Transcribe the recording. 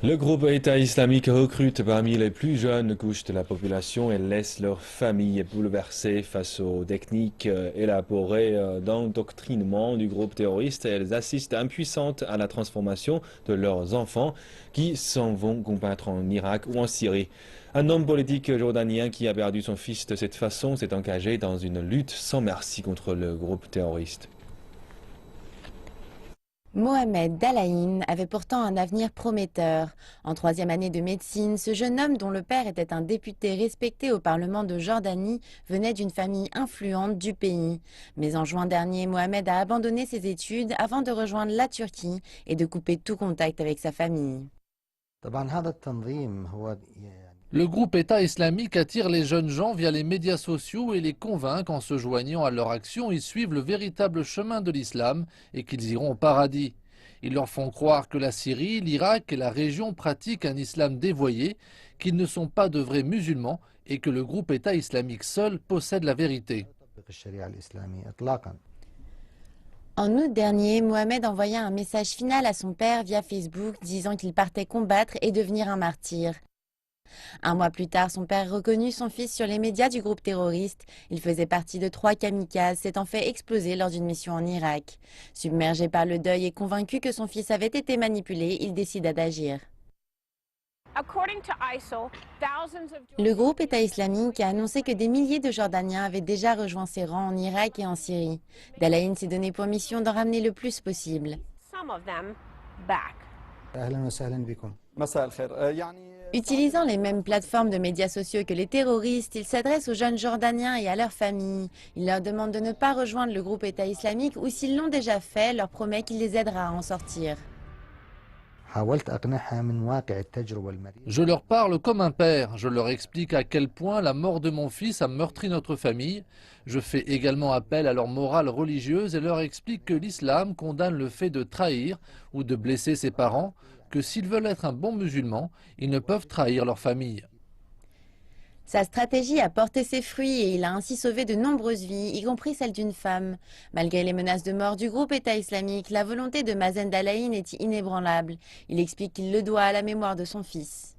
Le groupe État islamique recrute parmi les plus jeunes couches de la population et laisse leurs familles bouleversées face aux techniques élaborées d'endoctrinement du groupe terroriste. Elles assistent impuissantes à la transformation de leurs enfants qui s'en vont combattre en Irak ou en Syrie. Un homme politique jordanien qui a perdu son fils de cette façon s'est engagé dans une lutte sans merci contre le groupe terroriste. Mohamed Dalaïn avait pourtant un avenir prometteur. En troisième année de médecine, ce jeune homme dont le père était un député respecté au Parlement de Jordanie venait d'une famille influente du pays. Mais en juin dernier, Mohamed a abandonné ses études avant de rejoindre la Turquie et de couper tout contact avec sa famille. Le groupe État islamique attire les jeunes gens via les médias sociaux et les convainc qu'en se joignant à leur action, ils suivent le véritable chemin de l'islam et qu'ils iront au paradis. Ils leur font croire que la Syrie, l'Irak et la région pratiquent un islam dévoyé, qu'ils ne sont pas de vrais musulmans et que le groupe État islamique seul possède la vérité. En août dernier, Mohamed envoya un message final à son père via Facebook disant qu'il partait combattre et devenir un martyr. Un mois plus tard, son père reconnut son fils sur les médias du groupe terroriste. Il faisait partie de 3 kamikazes s'étant fait exploser lors d'une mission en Irak. Submergé par le deuil et convaincu que son fils avait été manipulé, il décida d'agir. Le groupe État islamique a annoncé que des milliers de Jordaniens avaient déjà rejoint ses rangs en Irak et en Syrie. Dalaïn s'est donné pour mission d'en ramener le plus possible. Utilisant les mêmes plateformes de médias sociaux que les terroristes, il s'adresse aux jeunes Jordaniens et à leurs familles. Il leur demande de ne pas rejoindre le groupe État islamique ou s'ils l'ont déjà fait, leur promet qu'il les aidera à en sortir. Je leur parle comme un père, je leur explique à quel point la mort de mon fils a meurtri notre famille. Je fais également appel à leur morale religieuse et leur explique que l'islam condamne le fait de trahir ou de blesser ses parents, que s'ils veulent être un bon musulman, ils ne peuvent trahir leur famille. Sa stratégie a porté ses fruits et il a ainsi sauvé de nombreuses vies, y compris celle d'une femme. Malgré les menaces de mort du groupe État islamique, la volonté de Mazen Dalaïn est inébranlable. Il explique qu'il le doit à la mémoire de son fils.